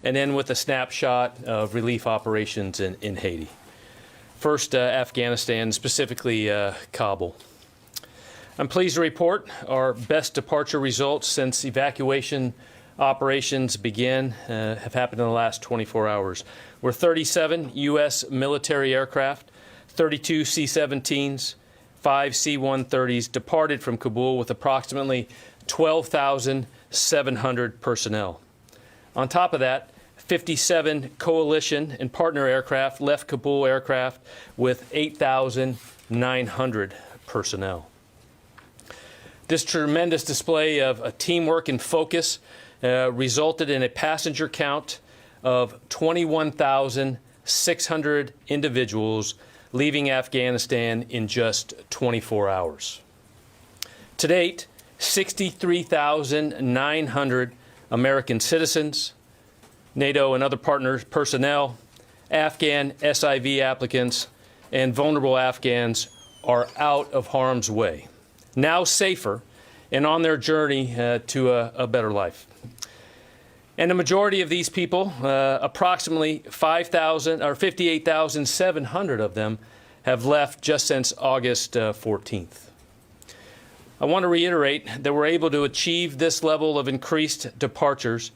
and end with a snapshot of relief operations in Haiti. First, Afghanistan, specifically Kabul. I'm pleased to report our best departure results since evacuation operations began have happened in the last 24 hours. We're 37 U.S. military aircraft, 32 C-17s, 5 C-130s departed from Kabul with approximately 12,700 personnel. On top of that, 57 coalition and partner aircraft left Kabul aircraft with 8,900 personnel. This tremendous display of teamwork and focus resulted in a passenger count of 21,600 individuals leaving Afghanistan in just 24 hours. To date, 63,900 American citizens, NATO and other partners, personnel, Afghan SIV applicants, and vulnerable Afghans are out of harm's way, now safer and on their journey to a better life. And the majority of these people, approximately 5,000 or 58,700 of them, have left just since August 14th. I want to reiterate that we're able to achieve this level of increased departures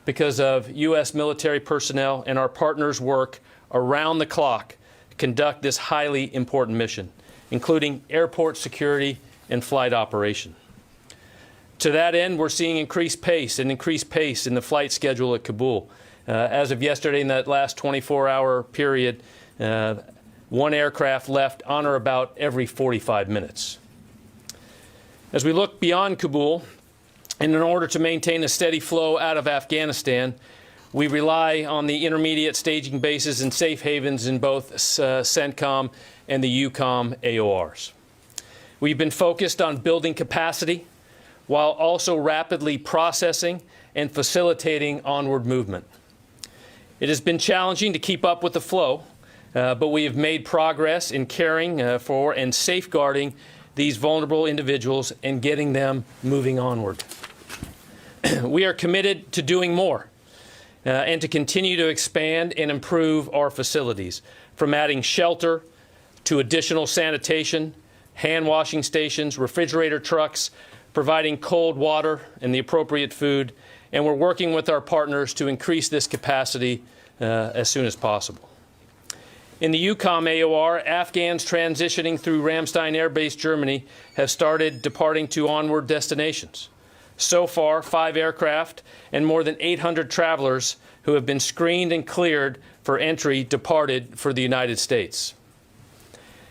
because of U.S. military personnel and our partners' work around the clock to conduct this highly important mission, including airport security and flight operation. To that end, we're seeing increased pace in the flight schedule at Kabul. As of yesterday, in that last 24-hour period, one aircraft left on or about every 45 minutes. As we look beyond Kabul, and in order to maintain a steady flow out of Afghanistan, we rely on the intermediate staging bases and safe havens in both CENTCOM and the EUCOM AORs. We've been focused on building capacity while also rapidly processing and facilitating onward movement. It has been challenging to keep up with the flow, but we have made progress in caring for and safeguarding these vulnerable individuals and getting them moving onward. We are committed to doing more and to continue to expand and improve our facilities, from adding shelter to additional sanitation, hand washing stations, refrigerator trucks, providing cold water and the appropriate food, and we're working with our partners to increase this capacity as soon as possible. In the EUCOM AOR, Afghans transitioning through Ramstein Air Base, Germany, have started departing to onward destinations. So far, 5 aircraft and more than 800 travelers who have been screened and cleared for entry departed for the United States.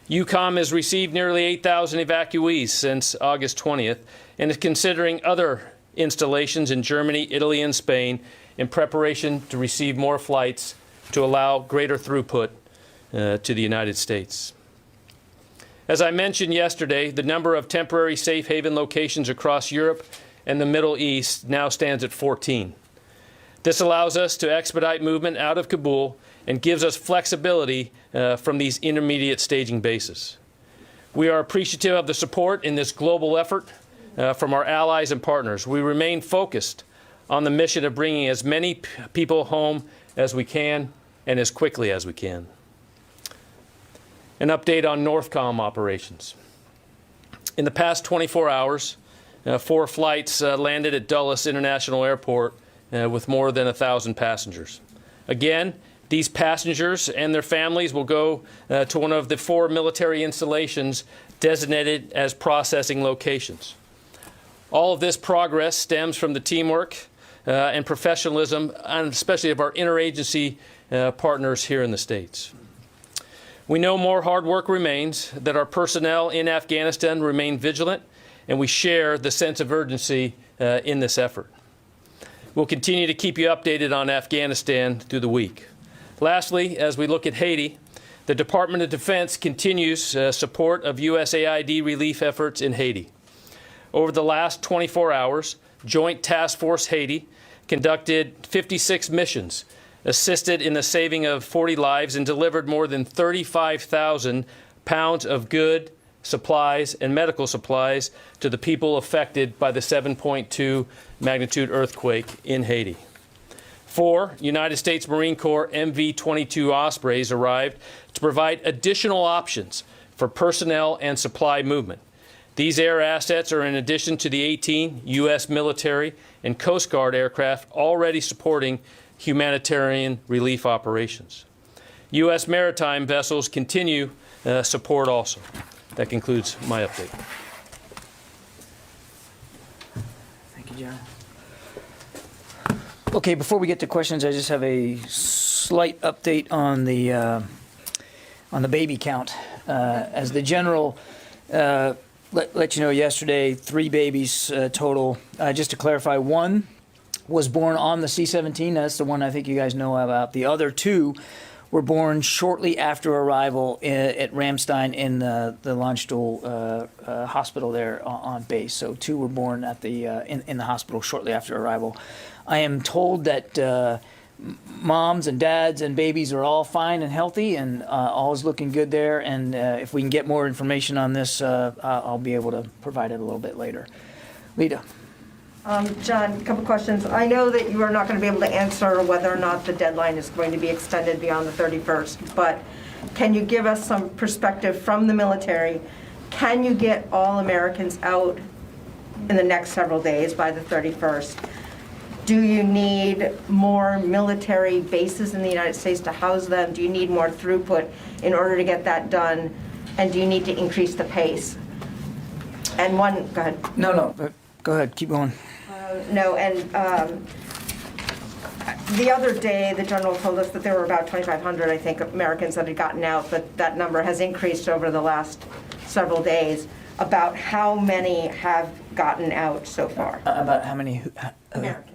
EUCOM has received nearly 8,000 evacuees since August 20th and is considering other installations in Germany, Italy, and Spain in preparation to receive more flights to allow greater throughput to the United States. As I mentioned yesterday, the number of temporary safe haven locations across Europe and the Middle East now stands at 14. This allows us to expedite movement out of Kabul and gives us flexibility from these intermediate staging bases. We are appreciative of the support in this global effort from our allies and partners. We remain focused on the mission of bringing as many people home as we can and as quickly as we can. An update on Northcom operations. In the past 24 hours, 4 flights landed at Dulles International Airport with more than 1,000 passengers. Again, these passengers and their families will go to one of the 4 military installations designated as processing locations. All of this progress stems from the teamwork and professionalism, and especially of our interagency partners here in the States. We know more hard work remains, that our personnel in Afghanistan remain vigilant, and we share the sense of urgency in this effort. We'll continue to keep you updated on Afghanistan through the week. Lastly, as we look at Haiti, the Department of Defense continues support of USAID relief efforts in Haiti. Over the last 24 hours, Joint Task Force Haiti conducted 56 missions, assisted in the saving of 40 lives, and delivered more than 35,000 pounds of goods, supplies, and medical supplies to the people affected by the 7.2 magnitude earthquake in Haiti. 4 United States Marine Corps MV-22 Ospreys arrived to provide additional options for personnel and supply movement. These air assets are in addition to the 18 U.S. military and Coast Guard aircraft already supporting humanitarian relief operations. U.S. maritime vessels continue support also. That concludes my update. Thank you, John. Okay, before we get to questions, I just have a slight update on the baby count. As the general let you know, yesterday, 3 babies total. Just to clarify, 1 was born on the C-17. That's the one I think you guys know about. The other 2 were born shortly after arrival at Ramstein in the Landstuhl hospital there on base. So 2 were born at the in the hospital shortly after arrival. I am told that moms and dads and babies are all fine and healthy, and all is looking good there. And if we can get more information on this, I'll be able to provide it a little bit later. Lita. John, a couple questions. I know that you are not going to be able to answer whether or not the deadline is going to be extended beyond the 31st, but can you give us some perspective from the military? Can you get all Americans out in the next several days by the 31st? Do you need more military bases in the United States to house them? Do you need more throughput in order to get that done? And do you need to increase the pace? And one, go ahead. No, go ahead, keep going. No, and the other day, the general told us that there were about 2,500, I think, Americans that had gotten out, but that number has increased over the last several days. About how many have gotten out so far? About how many? Americans.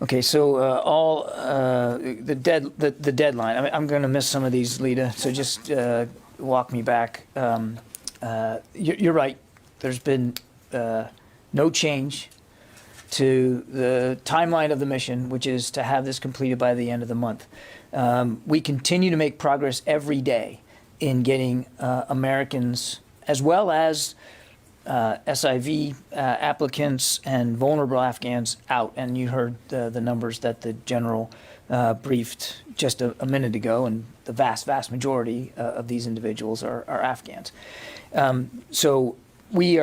Okay. So all the deadline. I mean, I'm going to miss some of these, Lita. So just walk me back. You're right. There's been no change to the timeline of the mission, which is to have this completed by the end of the month. We continue to make progress every day in getting Americans, as well as SIV applicants and vulnerable Afghans out. And you heard the numbers that the general briefed just a minute ago, and the vast majority of these individuals are Afghans. So we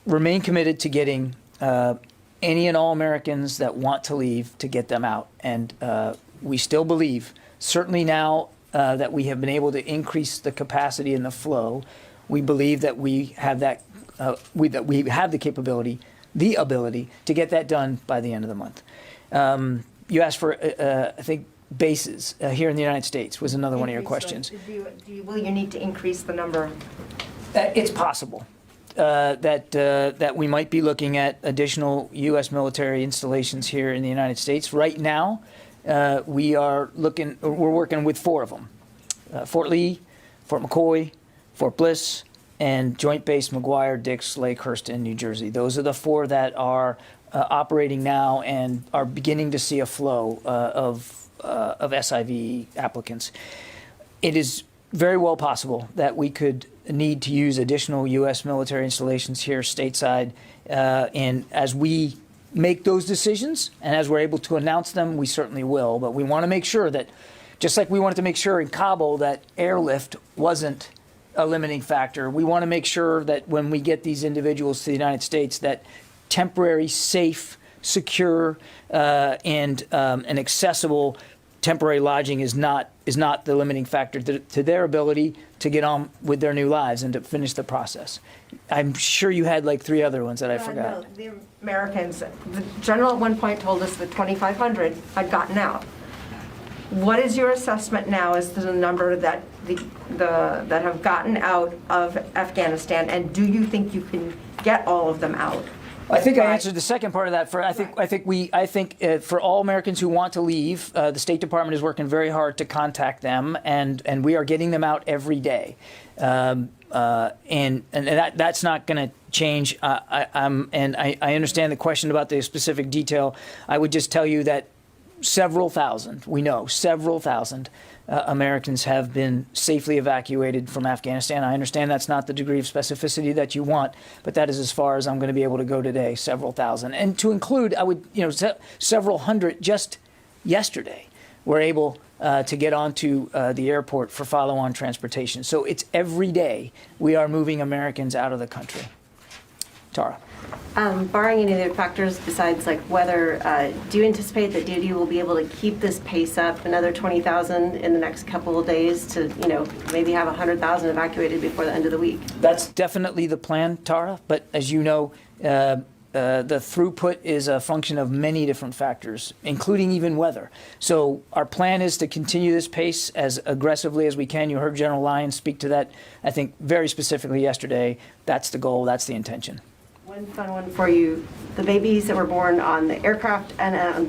remain committed to getting any and all Americans that want to leave, to get them out. And we still believe, certainly now that we have been able to increase the capacity and the flow, we believe that we have that we have the capability, the ability to get that done by the end of the month. You asked for, I think, bases here in the United States was another one of your questions. Will you need to increase the number? It's possible that we might be looking at additional U.S. military installations here in the United States. Right now, we're working with 4 of them: Fort Lee, Fort McCoy, Fort Bliss, and Joint Base McGuire, Dix, Lakehurst in New Jersey. Those are the 4 that are operating now and are beginning to see a flow of SIV applicants. It is very well possible that we could need to use additional U.S. military installations here stateside, and as we make those decisions and as we're able to announce them, we certainly will. But we want to make sure that, just like we wanted to make sure in Kabul that airlift wasn't a limiting factor, we want to make sure that when we get these individuals to the United States, that temporary, safe, secure, and accessible temporary lodging is not the limiting factor to their ability to get on with their new lives and to finish the process. I'm sure you had like 3 other ones that I forgot. No, the Americans, the general at one point told us that 2,500 had gotten out. What is your assessment now as to the number that that have gotten out of Afghanistan, and do you think you can get all of them out? I think I answered the second part of that. I think for all Americans who want to leave, the State Department is working very hard to contact them, and we are getting them out every day, and that's not going to change. I understand the question about the specific detail. I would just tell you that several thousand, we know, several thousand Americans have been safely evacuated from Afghanistan. I understand that's not the degree of specificity that you want, but that is as far as I'm going to be able to go today, several thousand. And to include, I would, several hundred just yesterday were able to get onto the airport for follow-on transportation. So it's every day we are moving Americans out of the country. Tara. Barring any other factors besides like weather, do you anticipate that DoD will be able to keep this pace up another 20,000 in the next couple of days to, maybe have 100,000 evacuated before the end of the week? That's definitely the plan, Tara. But as you know, the throughput is a function of many different factors, including even weather. So our plan is to continue this pace as aggressively as we can. You heard General Lyons speak to that, I think, very specifically yesterday. That's the goal. That's the intention. One fun one for you. The babies that were born on the aircraft and on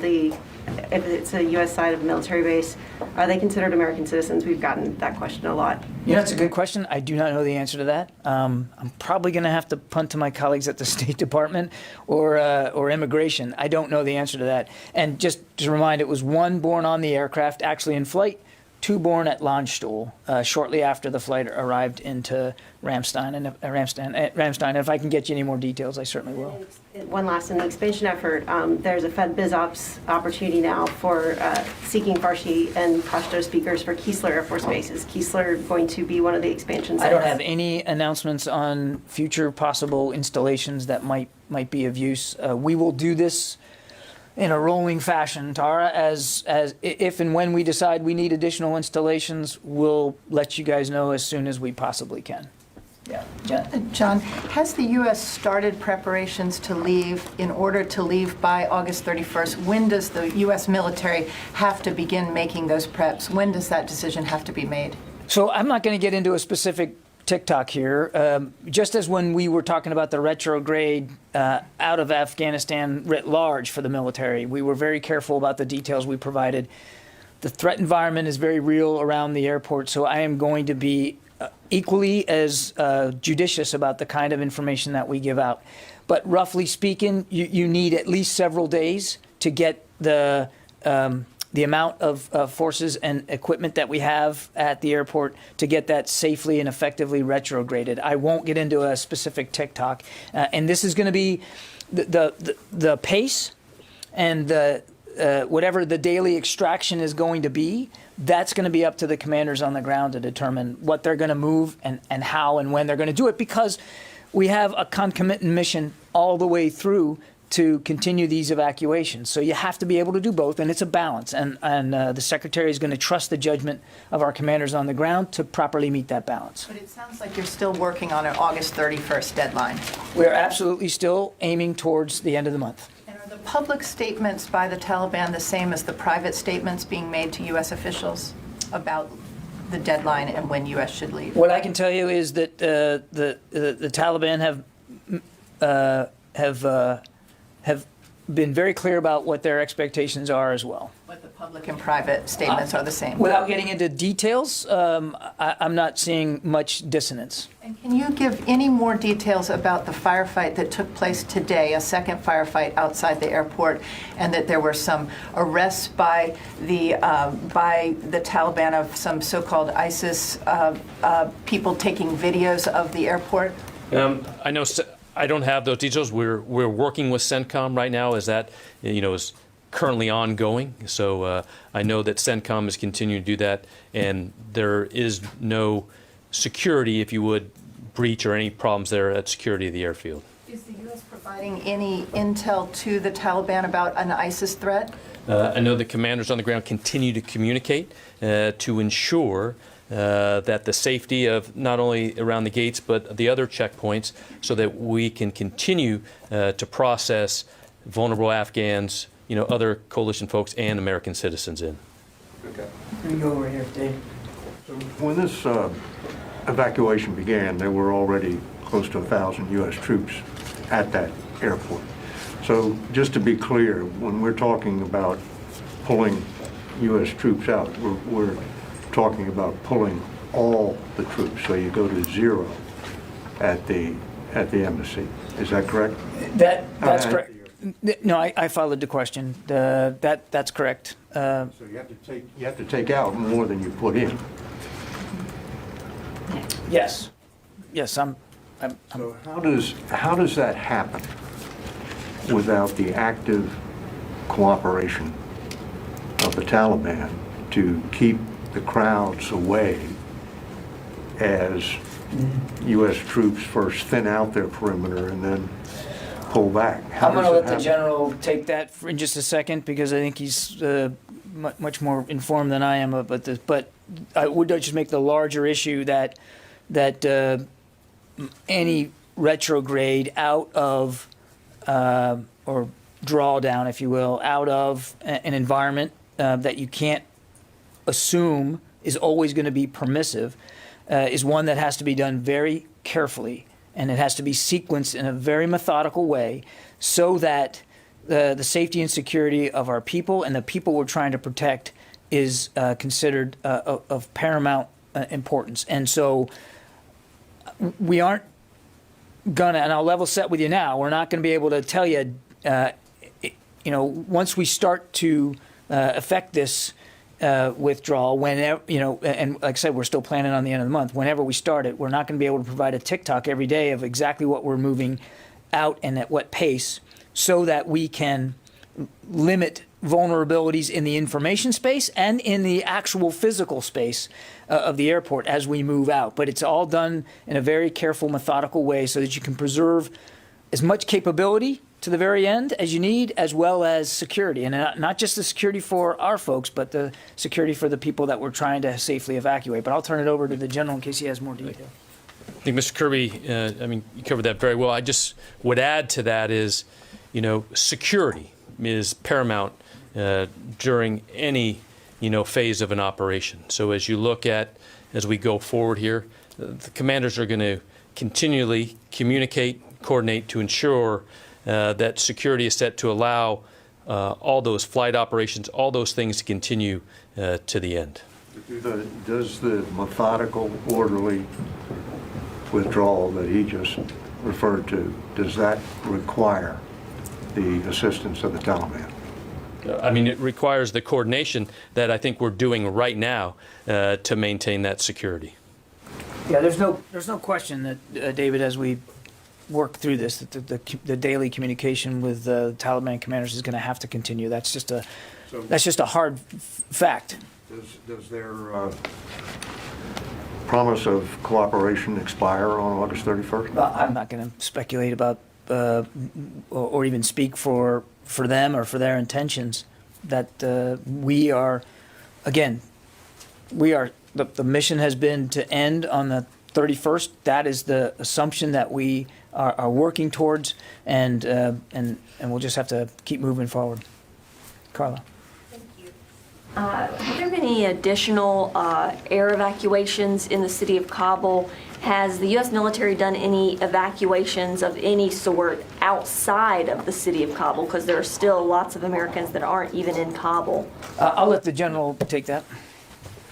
if it's a U.S. side of a military base, are they considered American citizens? We've gotten that question a lot. That's a good question. I do not know the answer to that. I'm probably going to have to punt to my colleagues at the State Department or Immigration. I don't know the answer to that. And just to remind, it was one born on the aircraft, actually in flight, two born at Landstuhl shortly after the flight arrived into Ramstein. And if I can get you any more details, I certainly will. One last, in the expansion effort, there's a Fed BizOps opportunity now for seeking Farsi and Pashto speakers for Keesler Air Force Base. Is Keesler going to be one of the expansion sites? I don't have any announcements on future possible installations that might be of use. We will do this in a rolling fashion, Tara, as if and when we decide we need additional installations, we'll let you guys know as soon as we possibly can. Yeah, Jen. John, has the U.S. started preparations to leave in order to leave by August 31st? When does the U.S. military have to begin making those preps? When does that decision have to be made? So I'm not going to get into a specific TikTok here. Just as when we were talking about the retrograde out of Afghanistan writ large for the military, we were very careful about the details we provided. The threat environment is very real around the airport, so I am going to be equally as judicious about the kind of information that we give out. But roughly speaking, you need at least several days to get the amount of forces and equipment that we have at the airport to get that safely and effectively retrograded. I won't get into a specific TikTok. And this is going to be the pace and whatever the daily extraction is going to be. That's going to be up to the commanders on the ground to determine what they're going to move and how and when they're going to do it, because we have a concomitant mission all the way through to continue these evacuations. So you have to be able to do both, and it's a balance. And the Secretary is going to trust the judgment of our commanders on the ground to properly meet that balance. But it sounds like you're still working on an August 31st deadline. We're absolutely still aiming towards the end of the month. And are the public statements by the Taliban the same as the private statements being made to U.S. officials about the deadline and when U.S. should leave? What I can tell you is that the Taliban have been very clear about what their expectations are as well. What the public and private statements are the same? Without getting into details, I'm not seeing much dissonance. And can you give any more details about the firefight that took place today, a second firefight outside the airport, and that there were some arrests by the Taliban of some so-called ISIS people taking videos of the airport? I know. I don't have those details. We're working with CENTCOM right now, as that is currently ongoing. So I know that CENTCOM is continuing to do that, and there is no security, if you would, breach or any problems there at security of the airfield. Is the U.S. providing any intel to the Taliban about an ISIS threat? I know the commanders on the ground continue to communicate to ensure that the safety of not only around the gates but the other checkpoints, so that we can continue to process vulnerable Afghans, other coalition folks and American citizens in. Okay. Let me go over here, Dave. So when this evacuation began, there were already close to 1,000 U.S. troops at that airport. So just to be clear, when we're talking about pulling U.S. troops out, we're talking about pulling all the troops, so you go to zero at the embassy. Is that correct? That's correct. No, I followed the question. That's correct. So you have to take out more than you put in. Yes. Yes, So how does that happen without the active cooperation of the Taliban to keep the crowds away as U.S. troops first thin out their perimeter and then pull back? I'm going to let the general take that for in just a second because I think he's much more informed than I am about this. But I would just make the larger issue that any retrograde out of or drawdown, if you will, out of an environment that you can't assume is always going to be permissive is one that has to be done very carefully, and it has to be sequenced in a very methodical way so that the safety and security of our people and the people we're trying to protect is considered of paramount importance. And so we aren't gonna, and I'll level set with you now, we're not going to be able to tell you, once we start to affect this withdrawal, whenever, and like I said, we're still planning on the end of the month. Whenever we start it, we're not going to be able to provide a TikTok every day of exactly what we're moving out and at what pace so that we can limit vulnerabilities in the information space and in the actual physical space of the airport as we move out. But it's all done in a very careful, methodical way so that you can preserve as much capability to the very end as you need, as well as security. And not just the security for our folks, but the security for the people that we're trying to safely evacuate. But I'll turn it over to the general in case he has more detail. I think, Mr. Kirby, you covered that very well. I just would add to that is, security is paramount during any, phase of an operation. So as you look at, as we go forward here, the commanders are going to continually communicate, coordinate to ensure that security is set to allow all those flight operations, all those things to continue to the end. Does the methodical, orderly withdrawal that he just referred to, does that require the assistance of the Taliban? It requires the coordination that I think we're doing right now to maintain that security. Yeah, there's no question that, David, as we work through this, that the daily communication with the Taliban commanders is going to have to continue. That's just a hard fact. Does their promise of cooperation expire on August 31st? I'm not going to speculate about or even speak for them or for their intentions. That we are, again, the mission has been to end on the 31st. That is the assumption that we are working towards, and we'll just have to keep moving forward. Carla. Have there been any additional air evacuations in the city of Kabul? Has the U.S. military done any evacuations of any sort outside of the city of Kabul? Because there are still lots of Americans that aren't even in Kabul. I'll let the general take that.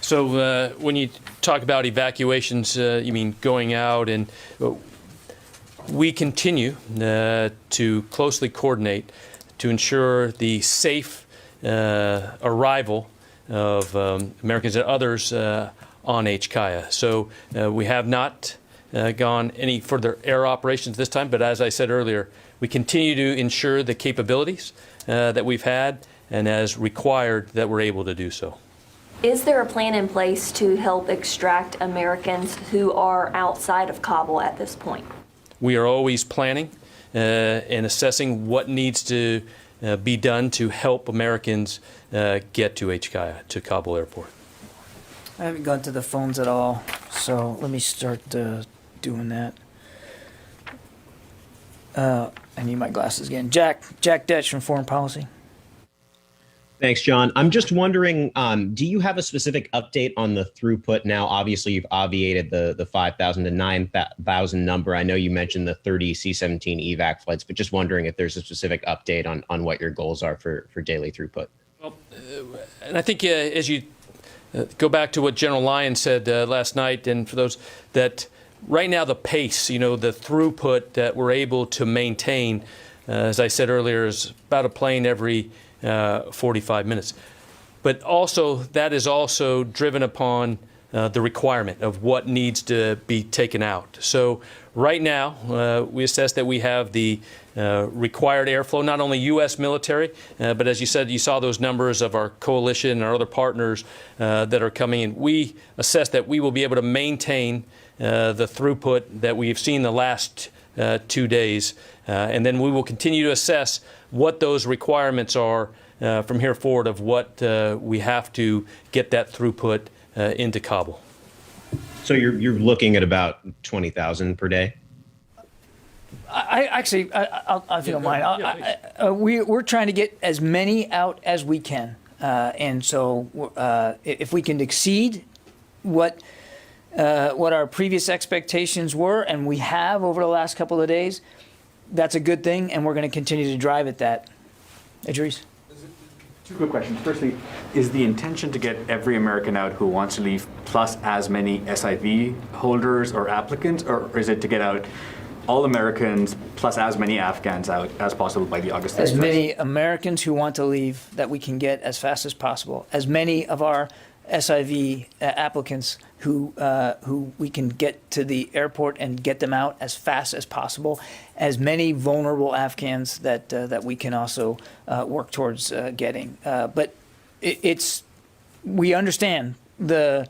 So when you talk about evacuations, you mean going out, and we continue to closely coordinate to ensure the safe arrival of Americans and others on HKIA. So we have not gone any further air operations this time, but as I said earlier, we continue to ensure the capabilities that we've had, and as required, that we're able to do so. Is there a plan in place to help extract Americans who are outside of Kabul at this point? We are always planning and assessing what needs to be done to help Americans get to HKIA, to Kabul Airport. I haven't gone to the phones at all, so let me start doing that. I need my glasses again. Jack Detch from Foreign Policy. Thanks, John. I'm just wondering, do you have a specific update on the throughput now? Obviously, you've obviated the 5,000 to 9,000 number. I know you mentioned the 30 C-17 evac flights, but just wondering if there's a specific update on what your goals are for daily throughput. Well, and I think as you go back to what General Lyon said last night, and for those that right now the pace, the throughput that we're able to maintain as I said earlier, is about a plane every 45 minutes. But also, that is also driven upon the requirement of what needs to be taken out. So right now, we assess that we have the required airflow, not only U.S. military, but as you said, you saw those numbers of our coalition and our other partners that are coming in. We assess that we will be able to maintain the throughput that we've seen the last 2 days. And then we will continue to assess what those requirements are from here forward of what we have to get that throughput into Kabul. So you're looking at about 20,000 per day? If you don't mind, we're trying to get as many out as we can. And so if we can exceed what our previous expectations were, and we have over the last couple of days, that's a good thing, and we're going to continue to drive at that. Idris? Two quick questions. Firstly, is the intention to get every American out who wants to leave plus as many SIV holders or applicants, or is it to get out all Americans plus as many Afghans out as possible by the August 31st? As many Americans who want to leave that we can get as fast as possible. As many of our SIV applicants who we can get to the airport and get them out as fast as possible. As many vulnerable Afghans that we can also work towards getting. But we understand the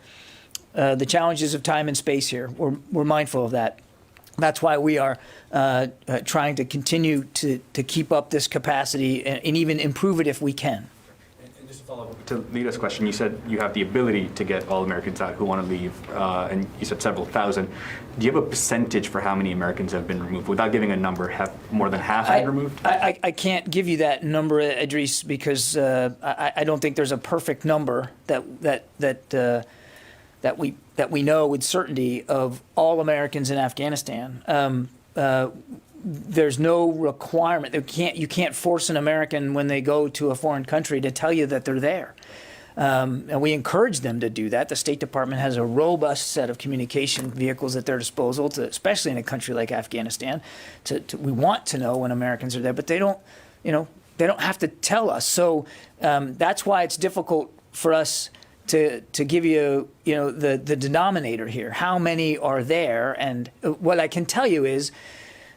challenges of time and space here. We're mindful of that. That's why we are trying to continue to keep up this capacity and even improve it if we can. And just to follow up to Lita's question, you said you have the ability to get all Americans out who want to leave, and you said several thousand. Do you have a percentage for how many Americans have been removed? Without giving a number, have more than half been removed? I can't give you that number, Idris, because I don't think there's a perfect number that we know with certainty of all Americans in Afghanistan. There's no requirement. You can't force an American when they go to a foreign country to tell you that they're there. And we encourage them to do that. The State Department has a robust set of communication vehicles at their disposal, especially in a country like Afghanistan. We want to know when Americans are there, but they don't have to tell us. So that's why it's difficult for us to give you, the denominator here. How many are there? And what I can tell you is,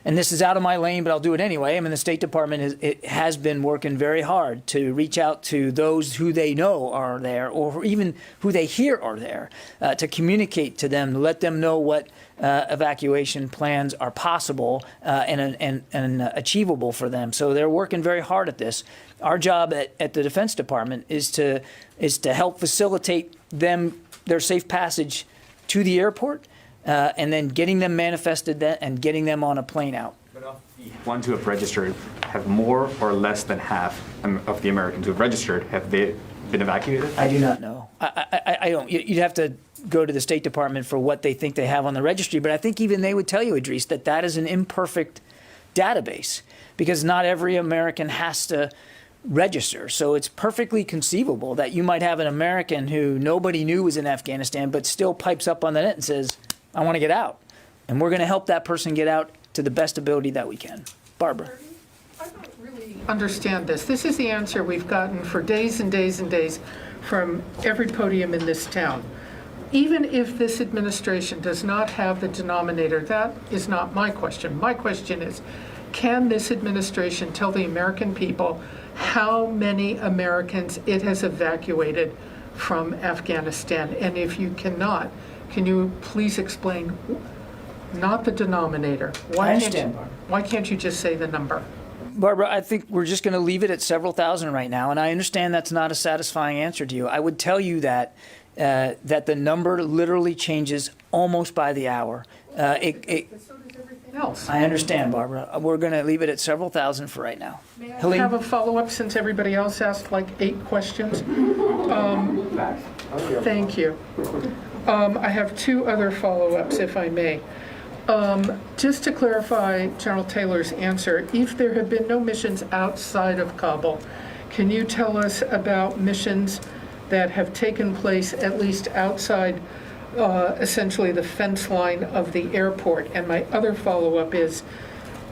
and this is out of my lane, but I'll do it anyway. I mean, the State Department has been working very hard to reach out to those who they know are there, or even who they hear are there, to communicate to them, to let them know what evacuation plans are possible and achievable for them. So they're working very hard at this. Our job at the Defense Department is to help facilitate their safe passage to the airport. And then getting them manifested and getting them on a plane out. But of the ones who have registered, have more or less than half of the Americans who have registered, have they been evacuated? I do not know. I don't. You'd have to go to the State Department for what they think they have on the registry. But I think even they would tell you, Idris, that is an imperfect database because not every American has to register. So it's perfectly conceivable that you might have an American who nobody knew was in Afghanistan but still pipes up on the net and says, I want to get out. And we're going to help that person get out to the best ability that we can. Barbara. I don't really understand this. This is the answer we've gotten for days and days and days from every podium in this town. Even if this administration does not have the denominator, that is not my question. My question is, can this administration tell the American people how many Americans it has evacuated from Afghanistan? And if you cannot, can you please explain, not the denominator? I understand, Barbara. Why can't you just say the number? Barbara, I think we're just going to leave it at several thousand right now, and I understand that's not a satisfying answer to you. I would tell you that the number literally changes almost by the hour. So does everything else. I understand, Barbara. We're going to leave it at several thousand for right now. May I have a follow-up since everybody else asked like 8 questions? Thank you. I have 2 other follow-ups, if I may. Just to clarify General Taylor's answer, if there have been no missions outside of Kabul, can you tell us about missions that have taken place at least outside, essentially, the fence line of the airport? And my other follow-up is,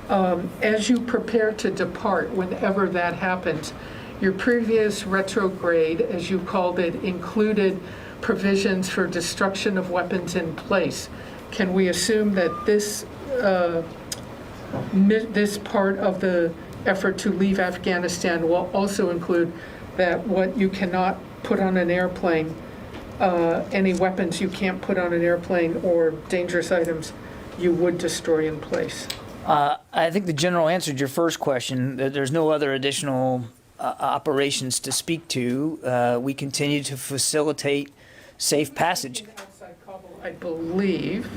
as you prepare to depart, whenever that happens, your previous retrograde, as you called it, included provisions for destruction of weapons in place. Can we assume that this part of the effort to leave Afghanistan will also include that what you cannot put on an airplane, any weapons you can't put on an airplane or dangerous items you would destroy in place? I think the general answer to your first question, that there's no other additional operations to speak to. We continue to facilitate safe passage. Outside Kabul, I believe.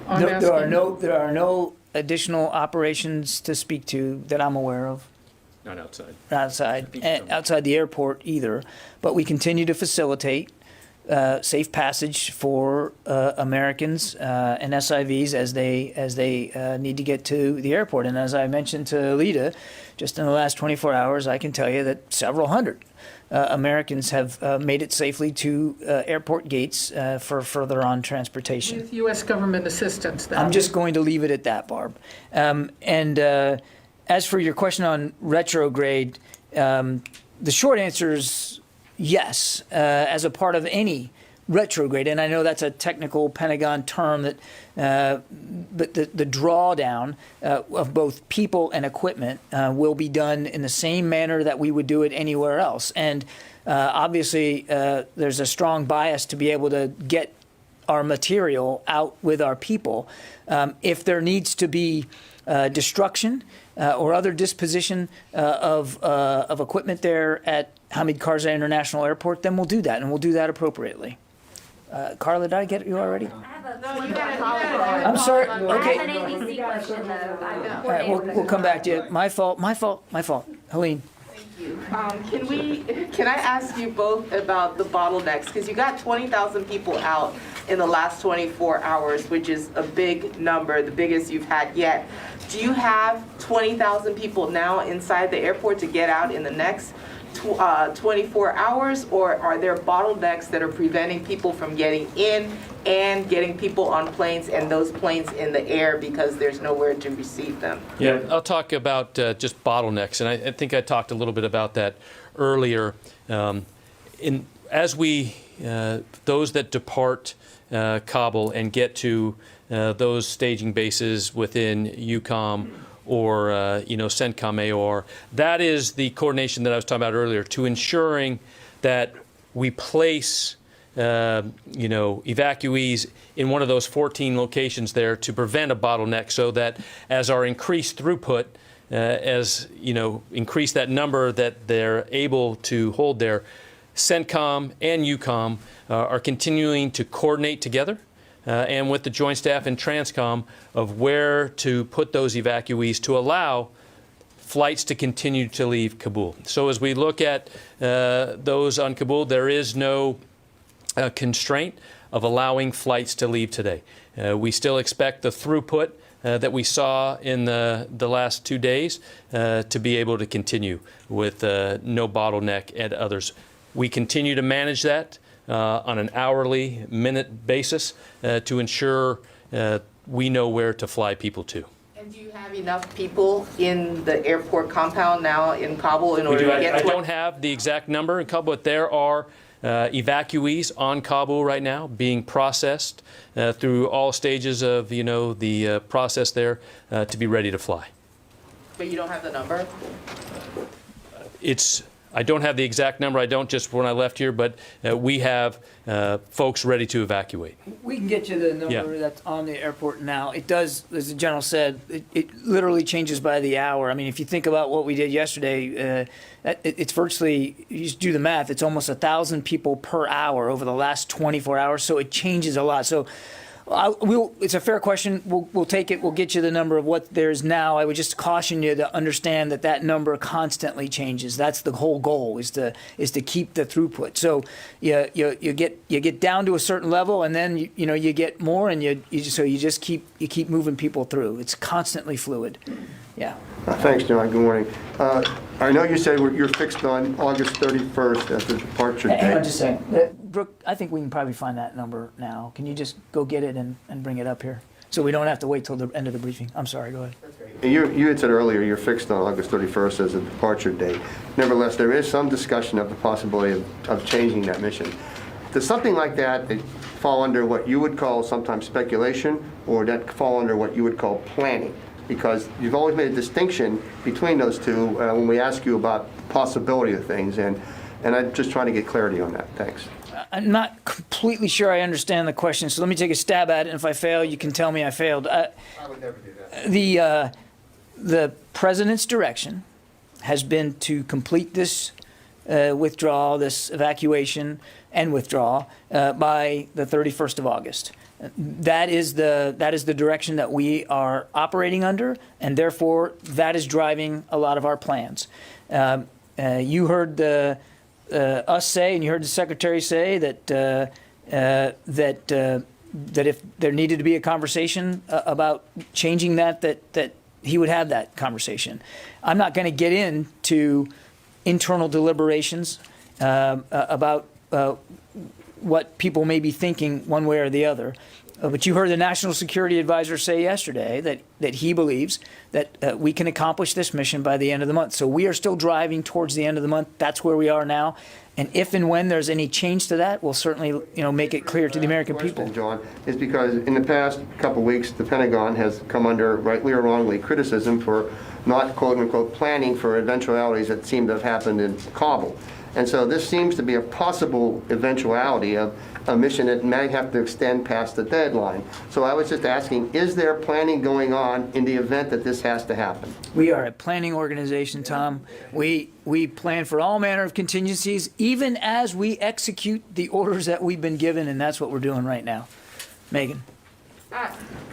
There are no additional operations to speak to that I'm aware of. Not outside. Outside the airport either. But we continue to facilitate safe passage for Americans and SIVs as they need to get to the airport. And as I mentioned to Lita, just in the last 24 hours, I can tell you that several hundred Americans have made it safely to airport gates for further on transportation. With U.S. government assistance, then? I'm just going to leave it at that, Barb. As for your question on retrograde, the short answer is yes, as a part of any retrograde. And I know that's a technical Pentagon term, that, but the drawdown of both people and equipment will be done in the same manner that we would do it anywhere else. And obviously, there's a strong bias to be able to get our material out with our people. If there needs to be destruction or other disposition of equipment there at Hamid Karzai International Airport, then we'll do that, and we'll do that appropriately. Carla, did I get you already? I have a I'm sorry. I Okay. have an ABC question, though. All right, we'll come back to you. My fault. Helene. Can I ask you both about the bottlenecks? Because you got 20,000 people out in the last 24 hours, which is a big number, the biggest you've had yet. Do you have 20,000 people now inside the airport to get out in the next 24 hours, or are there bottlenecks that are preventing people from getting in and getting people on planes and those planes in the air because there's nowhere to receive them? Yeah, I'll talk about just bottlenecks, and I think I talked a little bit about that earlier. As we, those that depart Kabul and get to those staging bases within EUCOM or CENTCOM AOR, that is the coordination that I was talking about earlier, to ensuring that we place evacuees in one of those 14 locations there to prevent a bottleneck, so that as our increased throughput, increase that number that they're able to hold there, CENTCOM and EUCOM are continuing to coordinate together and with the Joint Staff and TRANSCOM of where to put those evacuees to allow flights to continue to leave Kabul. So as we look at those on Kabul, there is no constraint of allowing flights to leave today. We still expect the throughput that we saw in the last 2 days to be able to continue with no bottleneck and others. We continue to manage that on an hourly, minute basis to ensure we know where to fly people to. And do you have enough people in the airport compound now in Kabul in order to get I don't have the exact number in Kabul, but there are evacuees on Kabul right now being processed through all stages of the process there to be ready to fly. But you don't have the number? I don't have the exact number. I don't just when I left here, but we have folks ready to evacuate. We can get you the number that's on the airport now. It does, as the general said, it literally changes by the hour. I mean, if you think about what we did yesterday, it's virtually, you just do the math, it's almost 1,000 people per hour over the last 24 hours, so it changes a lot. So it's a fair question. We'll take it. We'll get you the number of what there's now. I would just caution you to understand that number constantly changes. That's the whole goal, is to keep the throughput. So you get down to a certain level, and then you get more, and you just keep moving people through. It's constantly fluid. Yeah. Thanks, John. Good morning. I know you said you're fixed on August 31st as the departure date. Hang on just a second. Brooke, I think we can probably find that number now. Can you just go get it and bring it up here? So we don't have to wait till the end of the briefing. I'm sorry, go ahead. That's great. You had said earlier you're fixed on August 31st as a departure date. Nevertheless, there is some discussion of the possibility of changing that mission. Does something like that fall under what you would call sometimes speculation, or that fall under what you would call planning? Because you've always made a distinction between those two when we ask you about the possibility of things, and I'm just trying to get clarity on that. Thanks. I'm not completely sure I understand the question, so let me take a stab at it, and if I fail, you can tell me I failed. I would never do that. The president's direction has been to complete this withdrawal, this evacuation and withdrawal by the 31st of August. That is the direction that we are operating under, and therefore that is driving a lot of our plans. You heard us say, and you heard the secretary say that if there needed to be a conversation about changing that he would have that conversation. I'm not going to get into internal deliberations about what people may be thinking one way or the other. But you heard the National Security Advisor say yesterday that he believes that we can accomplish this mission by the end of the month. So we are still driving towards the end of the month. That's where we are now. And if and when there's any change to that, we'll certainly make it clear to the American people. John, is because in the past couple of weeks, the Pentagon has come under, rightly or wrongly, criticism for not, quote-unquote, planning for eventualities that seem to have happened in Kabul. And so this seems to be a possible eventuality of a mission that might have to extend past the deadline. So I was just asking, is there planning going on in the event that this has to happen? We are a planning organization, Tom. We plan for all manner of contingencies, even as we execute the orders that we've been given, and that's what we're doing right now. Megan.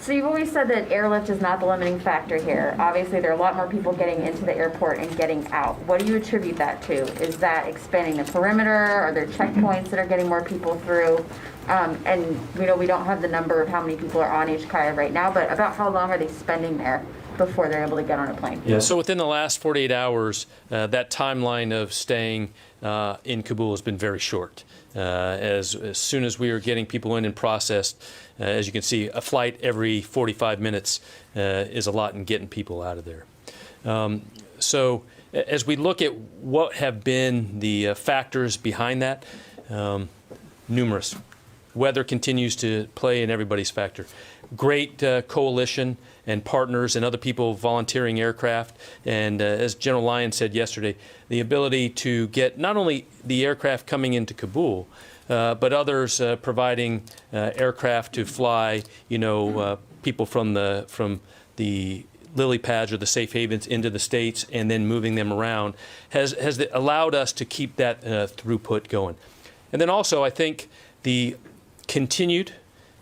So you've always said that airlift is not the limiting factor here. Obviously, there are a lot more people getting into the airport and getting out. What do you attribute that to? Is that expanding the perimeter? Are there checkpoints that are getting more people through? And we know we don't have the number of how many people are on each kayak right now, but about how long are they spending there before they're able to get on a plane? Yeah, so within the last 48 hours, that timeline of staying in Kabul has been very short. As soon as we are getting people in and processed, as you can see, a flight every 45 minutes is a lot in getting people out of there. So as we look at what have been the factors behind that, numerous. Weather continues to play in everybody's factor. Great coalition and partners and other people volunteering aircraft. And as General Lyon said yesterday, the ability to get not only the aircraft coming into Kabul, but others providing aircraft to fly, people from the lily pads or the safe havens into the States and then moving them around has allowed us to keep that throughput going. And then also, I think the continued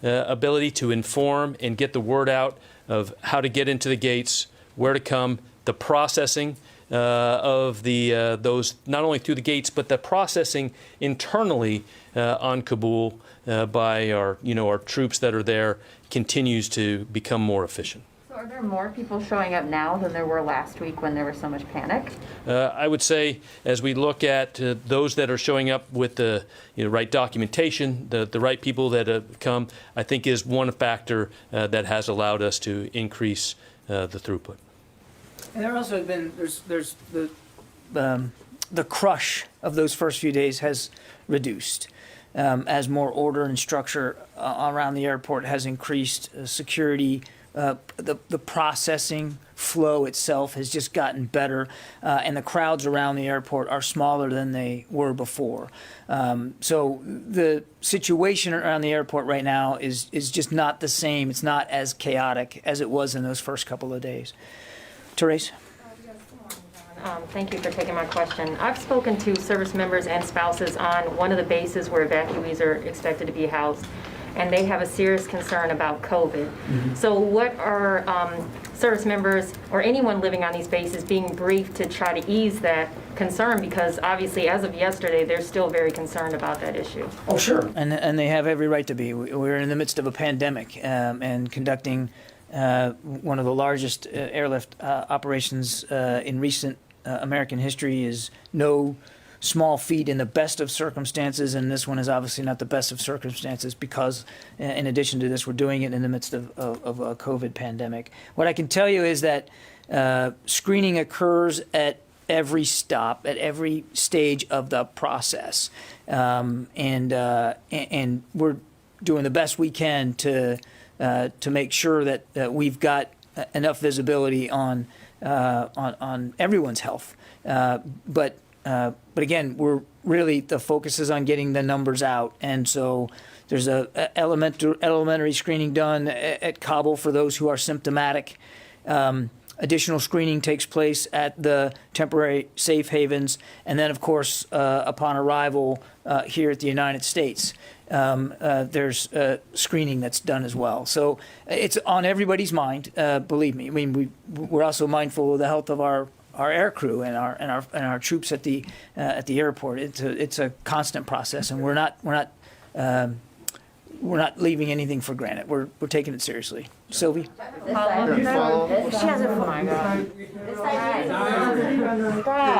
ability to inform and get the word out of how to get into the gates, where to come, the processing of those not only through the gates, but the processing internally on Kabul by our troops that are there continues to become more efficient. So are there more people showing up now than there were last week when there was so much panic? I would say, as we look at those that are showing up with the right documentation, the right people that have come, I think is one factor that has allowed us to increase the throughput. And there also have been there's the crush of those first few days has reduced as more order and structure around the airport has increased. Security, the processing flow itself has just gotten better, and the crowds around the airport are smaller than they were before. So the situation around the airport right now is just not the same. It's not as chaotic as it was in those first couple of days. Therese? Thank you for taking my question. I've spoken to service members and spouses on one of the bases where evacuees are expected to be housed, and they have a serious concern about COVID. Mm-hmm. So what are service members or anyone living on these bases being briefed to try to ease that concern? Because obviously, as of yesterday, they're still very concerned about that issue. Oh, sure. And they have every right to be. We're in the midst of a pandemic and conducting one of the largest airlift operations in recent American history is no small feat in the best of circumstances, and this one is obviously not the best of circumstances because, in addition to this, we're doing it in the midst of a COVID pandemic. What I can tell you is that screening occurs at every stop, at every stage of the process, and we're doing the best we can to make sure that we've got enough visibility on everyone's health. But again, we're really, the focus is on getting the numbers out, and so there's a elementary screening done at Kabul for those who are symptomatic. Additional screening takes place at the temporary safe havens, and then, of course, upon arrival here at the United States, there's screening that's done as well. So it's on everybody's mind, believe me. I mean, we're also mindful of the health of our air crew and our troops at the airport. It's a constant process, and we're not leaving anything for granted. We're taking it seriously. Sylvie? She has a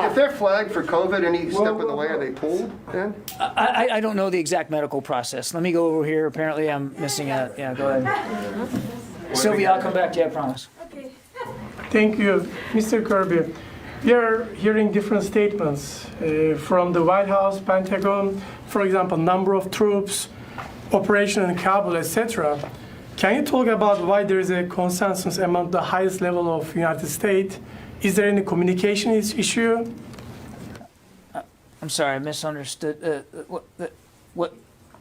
If they're flagged for COVID, any step in the way, are they pulled then? I don't know the exact medical process. Let me go over here. Apparently I'm missing a, yeah, go ahead. Sylvie, I'll come back to you, I promise. Thank you, Mr. Kirby. We are hearing different statements from the White House, Pentagon, for example, number of troops, operation in Kabul, etc. Can you talk about why there is a consensus among the highest level of United States? Is there any communication issue? I'm sorry, I misunderstood.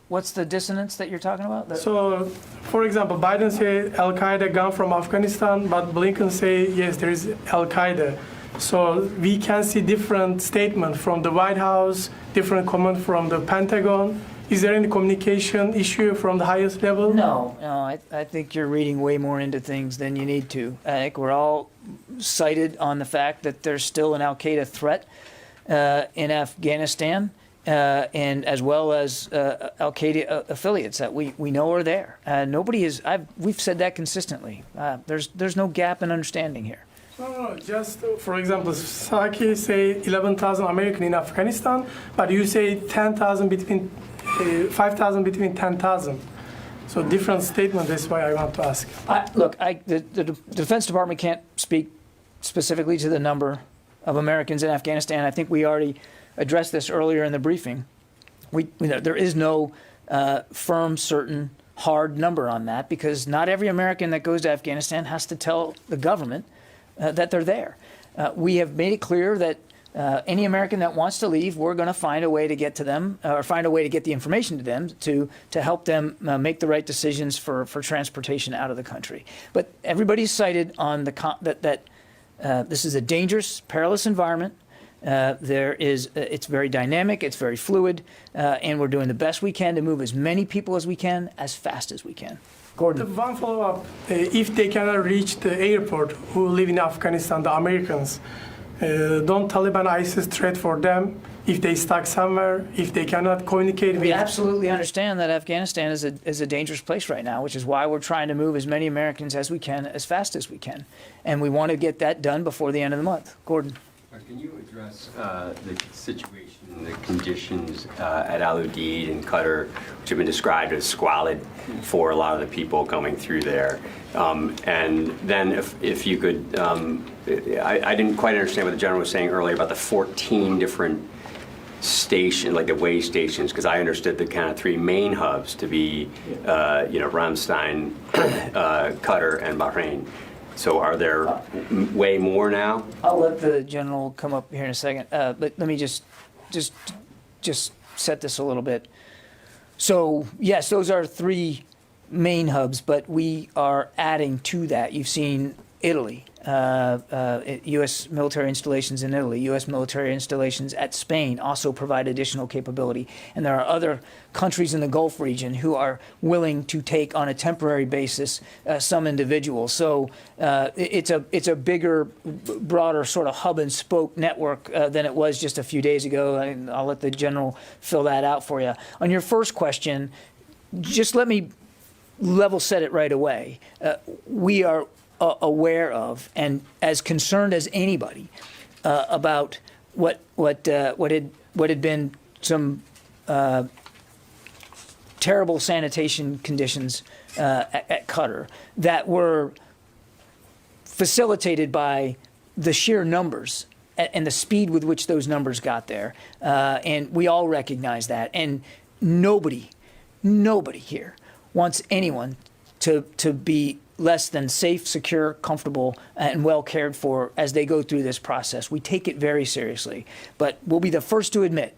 What's the dissonance that you're talking about? So, for example, Biden said Al-Qaeda gone from Afghanistan, but Blinken say yes, there is Al-Qaeda. So we can see different statements from the White House, different comment from the Pentagon. Is there any communication issue from the highest level? No, I think you're reading way more into things than you need to. I think we're all cited on the fact that there's still an Al-Qaeda threat in Afghanistan, and as well as Al-Qaeda affiliates that we know are there. We've said that consistently. There's no gap in understanding here. No, just for example, Saki say 11,000 American in Afghanistan, but you say 10,000 between 5,000 between 10,000. So different statement. That's why I want to ask. The Defense Department can't speak specifically to the number of Americans in Afghanistan. I think we already addressed this earlier in the briefing. There is no firm, certain, hard number on that because not every American that goes to Afghanistan has to tell the government that they're there. We have made it clear that any American that wants to leave, we're going to find a way to get to them, or find a way to get the information to them to help them make the right decisions for transportation out of the country. But everybody's cited on that this is a dangerous, perilous environment. It's very dynamic, it's very fluid, and we're doing the best we can to move as many people as we can, as fast as we can. Gordon. The one follow-up, if they cannot reach the airport who live in Afghanistan, the Americans, don't Taliban ISIS threat for them if they stuck somewhere, if they cannot communicate? We absolutely understand that Afghanistan is a dangerous place right now, which is why we're trying to move as many Americans as we can, as fast as we can. And we want to get that done before the end of the month. Gordon. Can you address the situation, the conditions at Al Udeid and Qatar, which have been described as squalid for a lot of the people coming through there? And then if you could, I didn't quite understand what the general was saying earlier about the 14 different stations, like the way stations, because I understood the kind of three main hubs to be, Ramstein, Qatar, and Bahrain. So are there way more now? I'll let the general come up here in a second, but let me just set this a little bit. So yes, those are three main hubs, but we are adding to that. You've seen Italy, U.S. military installations in Italy, U.S. military installations at Spain also provide additional capability. And there are other countries in the Gulf region who are willing to take on a temporary basis some individuals. So it's a bigger, broader sort of hub and spoke network than it was just a few days ago. And I'll let the general fill that out for you. On your first question, just let me level set it right away. We are aware of and as concerned as anybody about what had what had been some terrible sanitation conditions at Qatar that were facilitated by the sheer numbers and the speed with which those numbers got there. And we all recognize that. And nobody here wants anyone to be less than safe, secure, comfortable, and well cared for as they go through this process. We take it very seriously. But we'll be the first to admit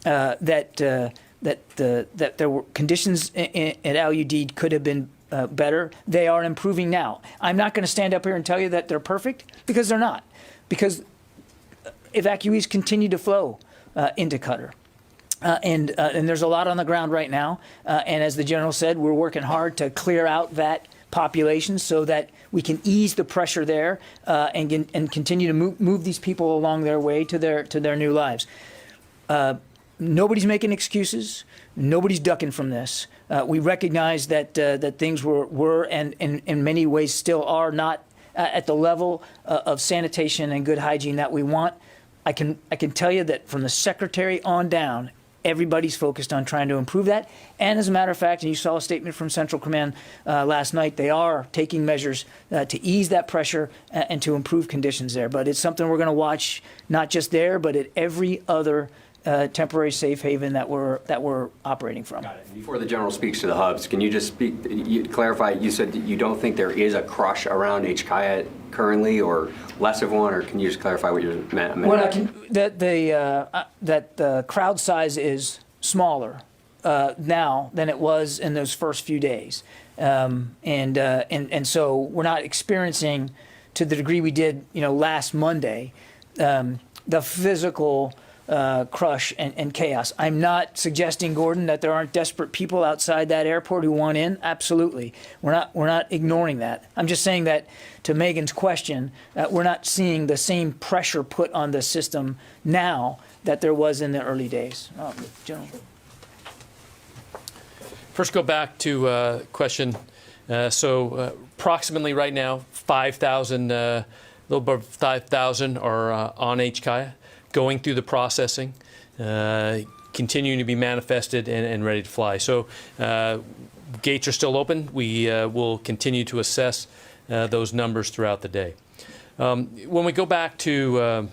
that there were conditions at Al Udeid could have been better. They are improving now. I'm not going to stand up here and tell you that they're perfect, because they're not. Because evacuees continue to flow into Qatar. And there's a lot on the ground right now. And as the general said, we're working hard to clear out that population so that we can ease the pressure there and continue to move these people along their way to their new lives. Nobody's making excuses. Nobody's ducking from this. We recognize that things were and in many ways still are not at the level of sanitation and good hygiene that we want. I can tell you that from the secretary on down, everybody's focused on trying to improve that. And as a matter of fact, and you saw a statement from Central Command last night, they are taking measures to ease that pressure and to improve conditions there. But it's something we're going to watch not just there, but at every other temporary safe haven that we're operating from. Got it. Before the general speaks to the hubs, can you just clarify? You said that you don't think there is a crush around HKIA currently, or less of one, or can you just clarify what you meant? That the crowd size is smaller now than it was in those first few days, and so we're not experiencing to the degree we did, last Monday, the physical crush and chaos. I'm not suggesting, Gordon, that there aren't desperate people outside that airport who want in. Absolutely, we're not ignoring that. I'm just saying that, to Megan's question, we're not seeing the same pressure put on the system now that there was in the early days. General. First, go back to question. So approximately right now, 5,000, a little above 5,000 are on HKIA, going through the processing, continuing to be manifested and ready to fly. So gates are still open. We will continue to assess those numbers throughout the day. When we go back to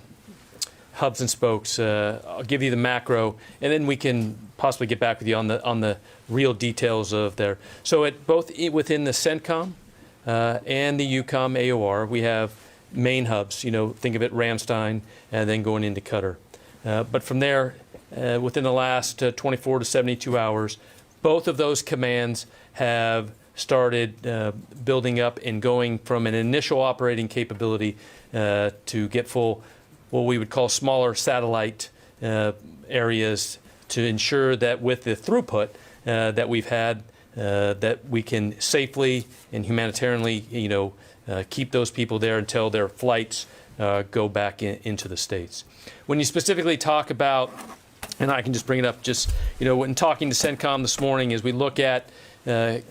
hubs and spokes, I'll give you the macro, and then we can possibly get back with you on the real details of there. So at both within the CENTCOM and the EUCOM AOR, we have main hubs, think of it Ramstein and then going into Qatar. But from there, within the last 24 to 72 hours, both of those commands have started building up and going from an initial operating capability to get full, what we would call smaller satellite areas, to ensure that with the throughput that we've had, that we can safely and humanitarianly, keep those people there until their flights go back into the States. When you specifically talk about, and I can just bring it up, when talking to CENTCOM this morning, as we look at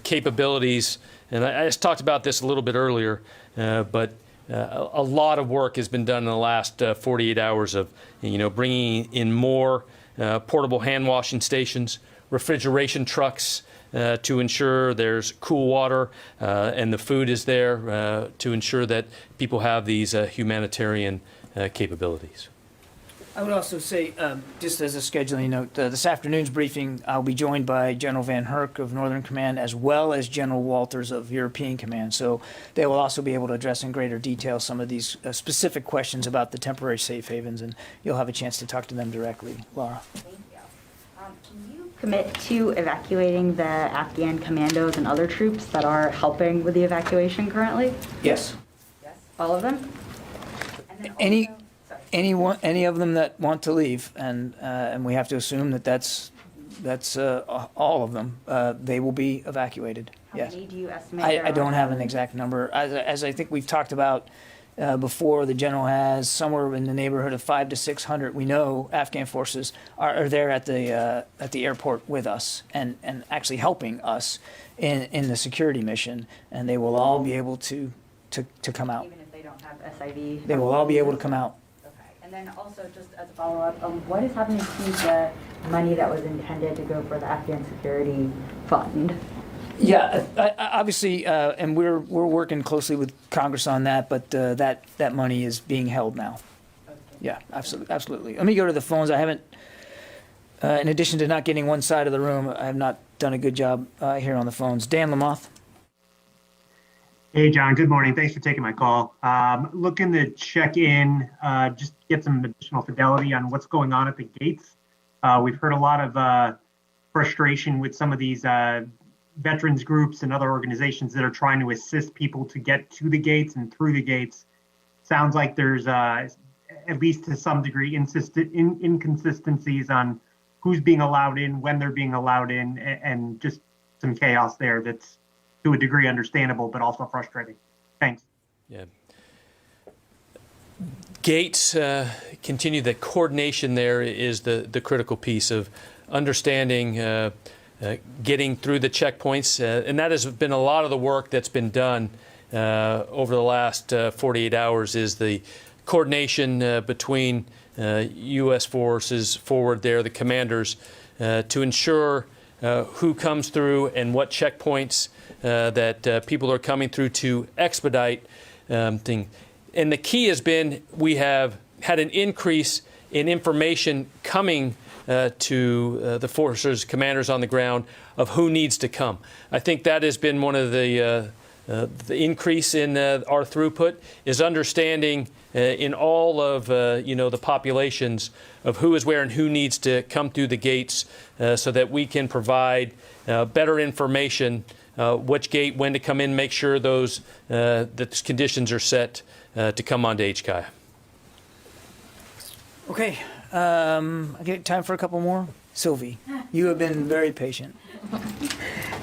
capabilities, and I just talked about this a little bit earlier, but a lot of work has been done in the last 48 hours of, bringing in more portable hand washing stations, refrigeration trucks, to ensure there's cool water and the food is there to ensure that people have these humanitarian capabilities. I would also say, just as a scheduling note, this afternoon's briefing, I'll be joined by General Van Herk of Northern Command, as well as General Walters of European Command. So they will also be able to address in greater detail some of these specific questions about the temporary safe havens, and you'll have a chance to talk to them directly. Laura. Thank you. Can you commit to evacuating the Afghan commandos and other troops that are helping with the evacuation currently? Yes. Yes. All of them? Any of them that want to leave, and we have to assume that that's all of them. They will be evacuated. How many do you estimate? I don't have an exact number. As I think we've talked about before, the general has somewhere in the neighborhood of 500 to 600. We know Afghan forces are there at the airport with us and actually helping us in the security mission, and they will all be able to come out. Even if they don't have SIV? They will all be able to come out. Okay. And then also, just as a follow-up, what is happening to the money that was intended to go for the Afghan security fund? Yeah, obviously, and we're working closely with Congress on that, but that money is being held now. Yeah, absolutely. Let me go to the phones. I haven't, in addition to not getting one side of the room, I have not done a good job here on the phones. Dan Lamoth. Hey, John. Good morning. Thanks for taking my call. Looking to check in, just get some additional fidelity on what's going on at the gates. We've heard a lot of frustration with some of these veterans groups and other organizations that are trying to assist people to get to the gates and through the gates. Sounds like there's, at least to some degree, inconsistencies on who's being allowed in, when they're being allowed in, and just some chaos there that's to a degree understandable, but also frustrating. Thanks. Yeah. Gates continue. The coordination there is the critical piece of understanding getting through the checkpoints, and that has been a lot of the work that's been done over the last 48 hours is the coordination between U.S. forces forward there, the commanders, to ensure who comes through and what checkpoints that people are coming through to expedite things. And the key has been we have had an increase in information coming to the forces, commanders on the ground of who needs to come. I think that has been one of the increase in our throughput is understanding in all of the populations of who is where and who needs to come through the gates so that we can provide better information, which gate, when to come in, make sure those the conditions are set to come onto HKIA. Okay, I get time for a couple more. Sylvie, you have been very patient.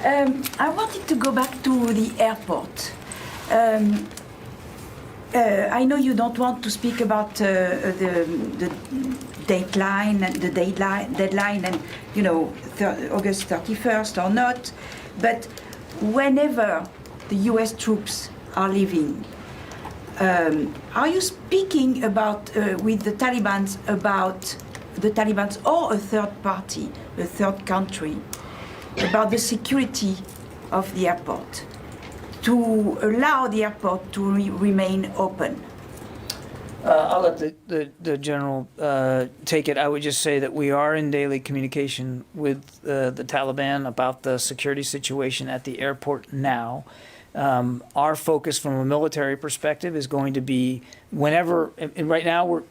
I wanted to go back to the airport. I know you don't want to speak about the deadline and August 31st or not, but whenever the U.S. troops are leaving, are you speaking about with the Taliban about the Taliban or a third party, a third country, about the security of the airport, to allow the airport to remain open? I'll let the general take it. I would just say that we are in daily communication with the Taliban about the security situation at the airport now. Our focus from a military perspective is going to be whenever, and right now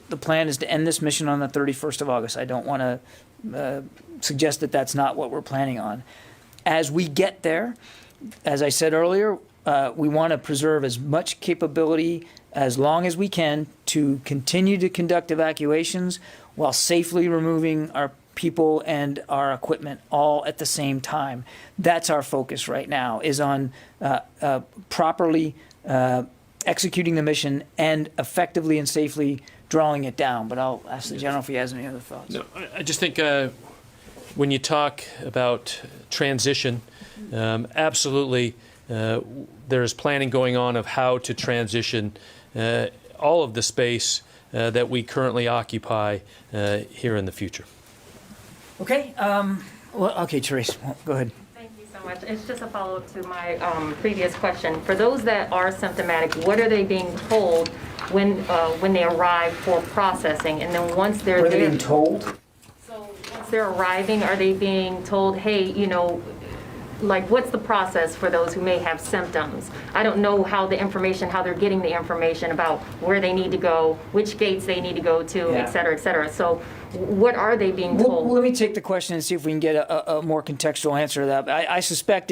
the plan is to end this mission on the 31st of August. I don't want to suggest that that's not what we're planning on. As we get there, as I said earlier, we want to preserve as much capability as long as we can to continue to conduct evacuations while safely removing our people and our equipment all at the same time. That's our focus right now, is on properly executing the mission and effectively and safely drawing it down. But I'll ask the general if he has any other thoughts. No, I just think when you talk about transition, absolutely there's planning going on of how to transition all of the space that we currently occupy here in the future. Okay. Okay, Therese, go ahead. Thank you so much. It's just a follow-up to my previous question. For those that are symptomatic, what are they being told when they arrive for processing? And then once they're there, What are they being told? So once they're arriving, are they being told, hey, like what's the process for those who may have symptoms? I don't know how they're getting the information about where they need to go, which gates they need to go to, Yeah. et cetera, et cetera. So what are they being told? Well, let me take the question and see if we can get a more contextual answer to that. I suspect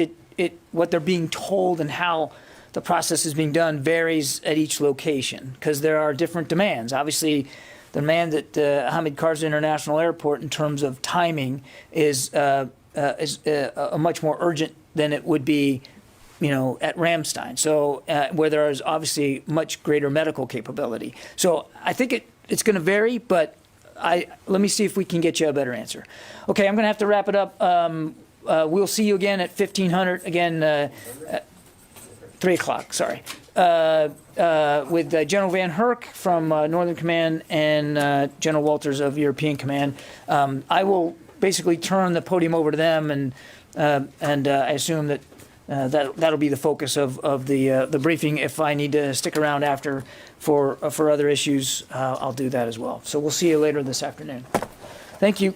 what they're being told and how the process is being done varies at each location because there are different demands. Obviously, the demand at Hamid Karzai International Airport in terms of timing is a much more urgent than it would be, at Ramstein. So where there is obviously much greater medical capability. So I think it's going to vary, but let me see if we can get you a better answer. Okay, I'm going to have to wrap it up. We'll see you again at 1500. Again, 3 o'clock, sorry. With General Van Herk from Northern Command and General Walters of European Command. I will basically turn the podium over to them, and I assume that that'll be the focus of the briefing. If I need to stick around after for other issues, I'll do that as well. So we'll see you later this afternoon. Thank you.